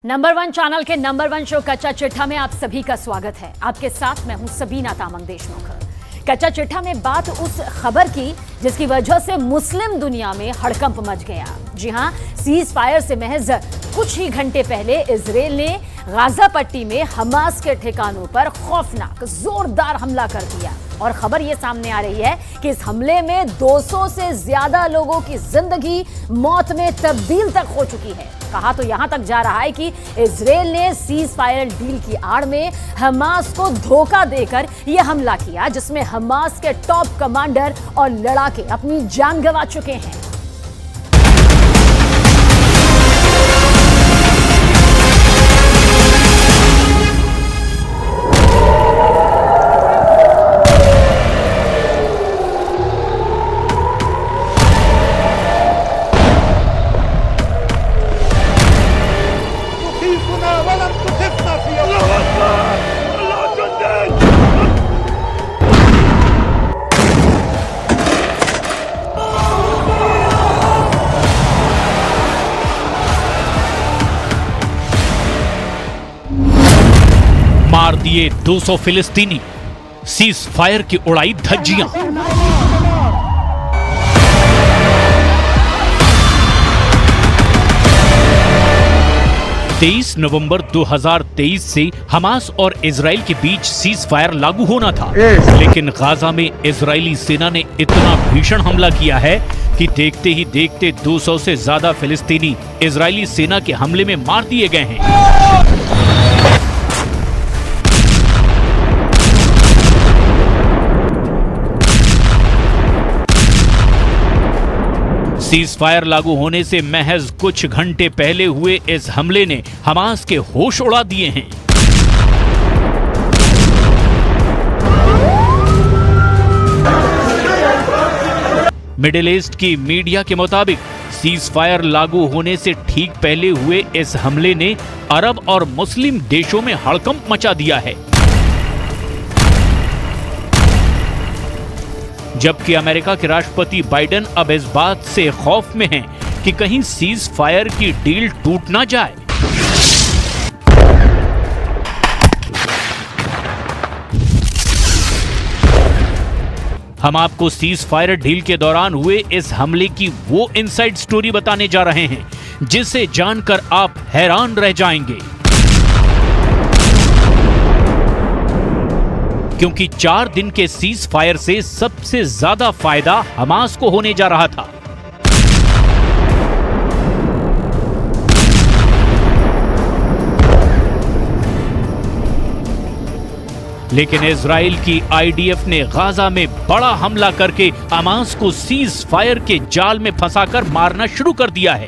Number one channel के number one show कच्चा चिट्ठा में आप सभी का स्वागत है। आपके साथ मैं हूं सबीना तामंग देशमुख। कच्चा चिट्ठा में बात उस खबर की जिसकी वजह से मुस्लिम दुनिया में हड़कंप मच गया। जी हां, सीज फायर से महज कुछ ही घंटे पहले इजराइल ने गाजा पट्टी में हमास के ठिकानों पर खौफनाक जोरदार हमला कर दिया और खबर यह सामने आ रही है कि इस हमले में 200 से ज्यादा लोगों की जिंदगी मौत में तब्दील तक हो चुकी है। कहा तो यहां तक जा रहा है कि इजराइल ने सीज फायर डील की आड़ में हमास को धोखा देकर यह हमला किया, जिसमें हमास के टॉप कमांडर और लड़ाके अपनी जान गंवा चुके हैं। मार दिए 200 फिलिस्तीनी, सीज फायर की उड़ाई धज्जियां। तेईस नवंबर 2023 से हमास और इजराइल के बीच सीज फायर लागू होना था, लेकिन गाजा में इजरायली सेना ने इतना भीषण हमला किया है कि देखते ही देखते 200 से ज्यादा फिलिस्तीनी इजरायली सेना के हमले में मार दिए गए हैं। सीज फायर लागू होने से महज कुछ घंटे पहले हुए इस हमले ने हमास के होश उड़ा दिए हैं। मिडिल ईस्ट की मीडिया के मुताबिक सीज फायर लागू होने से ठीक पहले हुए इस हमले ने अरब और मुस्लिम देशों में हड़कंप मचा दिया है, जबकि अमेरिका के राष्ट्रपति बाइडेन अब इस बात से खौफ में हैं कि कहीं सीज फायर की डील टूट ना जाए। हम आपको सीज फायर डील के दौरान हुए इस हमले की वो इनसाइड स्टोरी बताने जा रहे हैं जिसे जानकर आप हैरान रह जाएंगे, क्योंकि 4 दिन के सीज फायर से सबसे ज्यादा फायदा हमास को होने जा रहा था। लेकिन इजराइल की आईडीएफ ने गाजा में बड़ा हमला करके हमास को सीज फायर के जाल में फंसाकर मारना शुरू कर दिया है।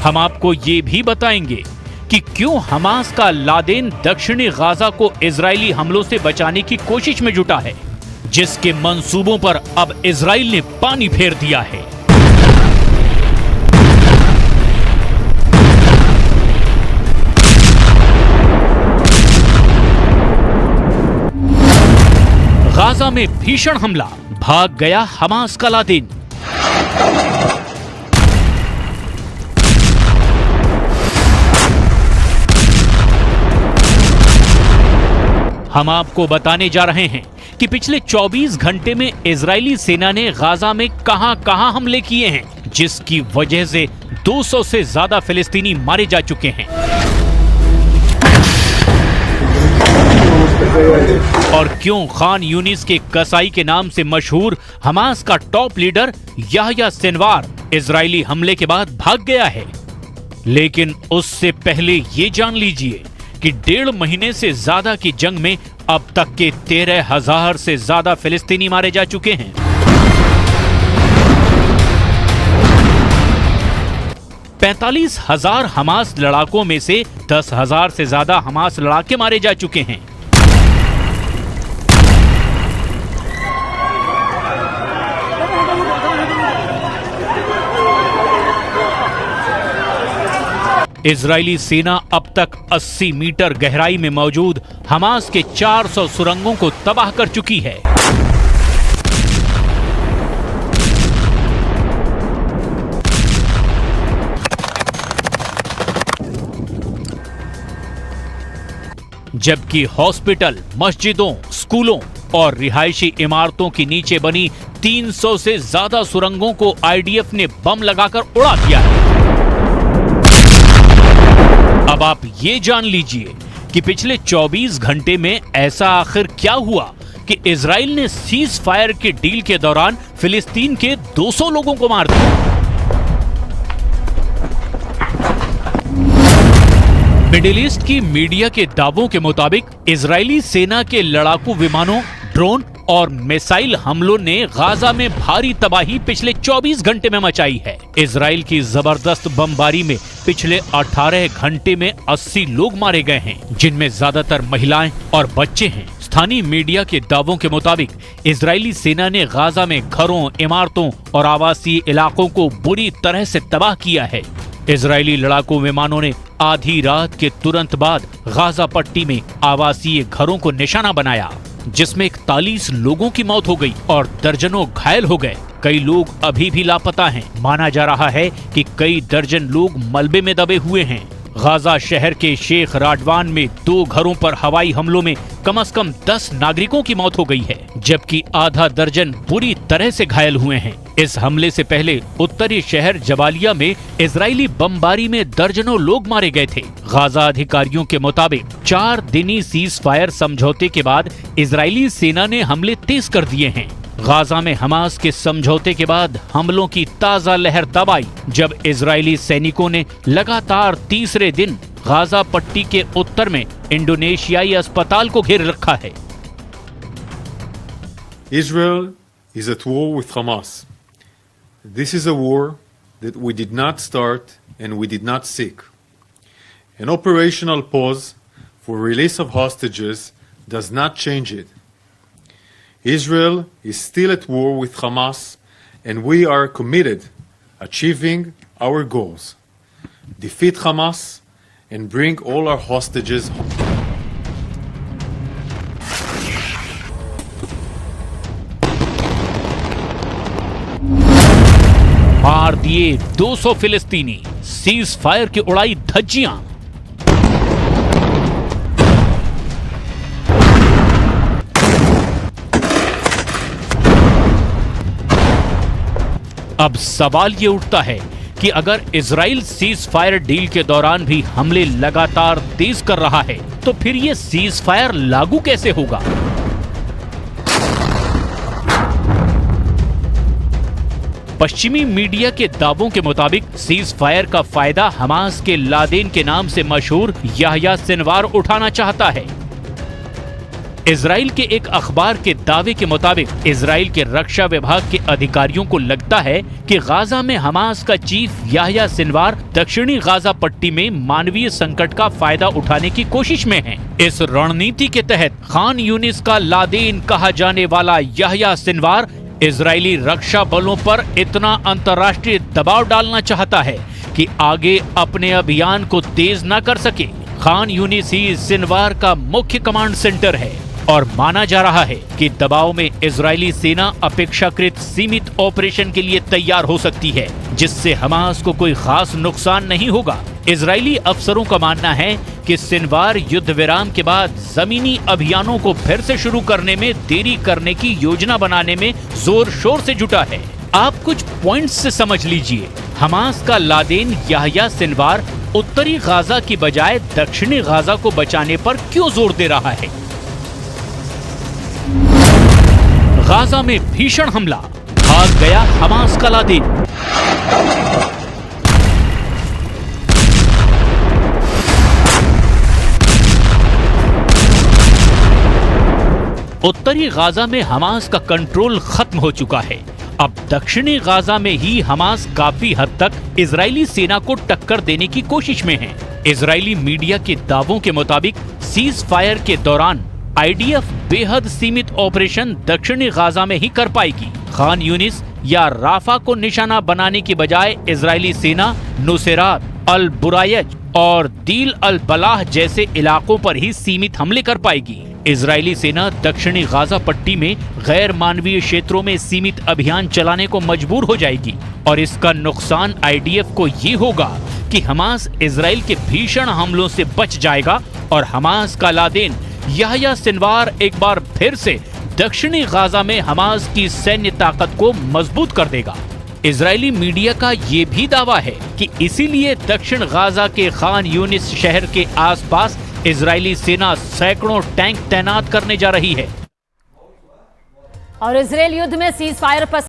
हम आपको ये भी बताएंगे कि क्यों हमास का लादेन दक्षिणी गाजा को इजरायली हमलों से बचाने की कोशिश में जुटा है, जिसके मंसूबों पर अब इजराइल ने पानी फेर दिया है। गाजा में भीषण हमला, भाग गया हमास का लादेन। हम आपको बताने जा रहे हैं कि पिछले 24 घंटे में इजरायली सेना ने गाजा में कहां-कहां हमले किए हैं, जिसकी वजह से 200 से ज्यादा फिलिस्तीनी मारे जा चुके हैं। और क्यों खान यूनिस के कसाई के नाम से मशहूर हमास का top leader Yahya Sinwar Israeli हमले के बाद भाग गया है। लेकिन उससे पहले ये जान लीजिए कि 1.5 महीने से ज्यादा की जंग में अब तक के 13,000 से ज्यादा फिलिस्तीनी मारे जा चुके हैं। 45,000 हमास लड़ाकों में से 10,000 से ज्यादा हमास लड़ाके मारे जा चुके हैं। इजरायली सेना अब तक 80 मीटर गहराई में मौजूद हमास के 400 सुरंगों को तबाह कर चुकी है। जबकि हॉस्पिटल, मस्जिदों, स्कूलों और रिहायशी इमारतों के नीचे बनी 300 से ज्यादा सुरंगों को आईडीएफ ने बम लगाकर उड़ा दिया है। अब आप ये जान लीजिए कि पिछले 24 घंटे में ऐसा आखिर क्या हुआ कि इजराइल ने सीज फायर के डील के दौरान फिलिस्तीन के 200 लोगों को मार दिया। मिडिल ईस्ट की मीडिया के दावों के मुताबिक इजरायली सेना के लड़ाकू विमानों, ड्रोन और मिसाइल हमलों ने गाजा में भारी तबाही पिछले 24 घंटे में मचाई है। इजराइल की जबरदस्त बमबारी में पिछले 18 घंटे में 80 लोग मारे गए हैं, जिनमें ज्यादातर महिलाएं और बच्चे हैं। स्थानीय मीडिया के दावों के मुताबिक इजरायली सेना ने गाजा में घरों, इमारतों और आवासीय इलाकों को बुरी तरह से तबाह किया है। इजरायली लड़ाकू विमानों ने आधी रात के तुरंत बाद गाजा पट्टी में आवासीय घरों को निशाना बनाया, जिसमें 41 लोगों की मौत हो गई और दर्जनों घायल हो गए। कई लोग अभी भी लापता हैं। माना जा रहा है कि कई दर्जन लोग मलबे में दबे हुए हैं। गाजा शहर के शेख राडवान में 2 घरों पर हवाई हमलों में कम से कम 10 नागरिकों की मौत हो गई है, जबकि आधा दर्जन बुरी तरह से घायल हुए हैं। इस हमले से पहले उत्तरी शहर जबालिया में इजरायली बमबारी में दर्जनों लोग मारे गए थे। गाजा अधिकारियों के मुताबिक 4 दिनी सीज फायर समझौते के बाद इजरायली सेना ने हमले तेज कर दिए हैं। गाजा में हमास के समझौते के बाद हमलों की ताजा लहर तब आई, जब इजरायली सैनिकों ने लगातार तीसरे दिन गाजा पट्टी के उत्तर में इंडोनेशियाई अस्पताल को घेर रखा है। Israel is at war with Hamas. This is a war that we did not start and we did not seek. An operational pause for release of hostages does not change it. Israel is still at war with Hamas, and we are committed achieving our goals. Defeat Hamas and bring all our hostages home. मार दिए 200 फिलिस्तीनी, cease fire की उड़ाई धज्जियां। अब सवाल ये उठता है कि अगर इजराइल सीज फायर डील के दौरान भी हमले लगातार तेज कर रहा है, तो फिर ये सीज फायर लागू कैसे होगा? पश्चिमी मीडिया के दावों के मुताबिक सीज फायर का फायदा हमास के लादेन के नाम से मशहूर याह्या सिनवार उठाना चाहता है। इजराइल के एक अखबार के दावे के मुताबिक इजराइल के रक्षा विभाग के अधिकारियों को लगता है कि गाजा में हमास का चीफ याह्या सिनवार दक्षिणी गाजा पट्टी में मानवीय संकट का फायदा उठाने की कोशिश में है। इस रणनीति के तहत खान यूनिस का लादेन कहा जाने वाला याह्या सिनवार इजरायली रक्षा बलों पर इतना अंतर्राष्ट्रीय दबाव डालना चाहता है कि आगे अपने अभियान को तेज न कर सके। खान यूनिस ही सिनवार का मुख्य कमांड सेंटर है और माना जा रहा है कि दबाव में इजरायली सेना अपेक्षाकृत सीमित ऑपरेशन के लिए तैयार हो सकती है, जिससे हमास को कोई खास नुकसान नहीं होगा। इजरायली अफसरों का मानना है कि सिनवार युद्ध विराम के बाद जमीनी अभियानों को फिर से शुरू करने में देरी करने की योजना बनाने में जोर शोर से जुटा है। आप कुछ पॉइंट्स से समझ लीजिए। हमास का लादेन याह्या सिनवार उत्तरी गाजा की बजाय दक्षिणी गाजा को बचाने पर क्यों जोर दे रहा है? गाजा में भीषण हमला, भाग गया हमास का लादेन। उत्तरी गाजा में हमास का कंट्रोल खत्म हो चुका है। अब दक्षिणी गाजा में ही हमास काफी हद तक इजरायली सेना को टक्कर देने की कोशिश में है। इजरायली मीडिया के दावों के मुताबिक सीज फायर के दौरान आईडीएफ बेहद सीमित ऑपरेशन दक्षिणी गाजा में ही कर पाएगी। खान यूनिस या राफा को निशाना बनाने की बजाय इजरायली सेना नुसेरात, अल बुरायज और दील अल बलाह जैसे इलाकों पर ही सीमित हमले कर पाएगी। इजरायली सेना दक्षिणी गाजा पट्टी में गैर मानवीय क्षेत्रों में सीमित अभियान चलाने को मजबूर हो जाएगी और इसका नुकसान आईडीएफ को ये होगा कि हमास इजराइल के भीषण हमलों से बच जाएगा और हमास का लादेन याह्या सिनवार एक बार फिर से दक्षिणी गाजा में हमास की सैन्य ताकत को मजबूत कर देगा। इजरायली मीडिया का ये भी दावा है कि इसीलिए दक्षिण गाजा के खान यूनिस शहर के आसपास इजरायली सेना सैकड़ों टैंक तैनात करने जा रही है। और इजरायल युद्ध में सीज फायर पर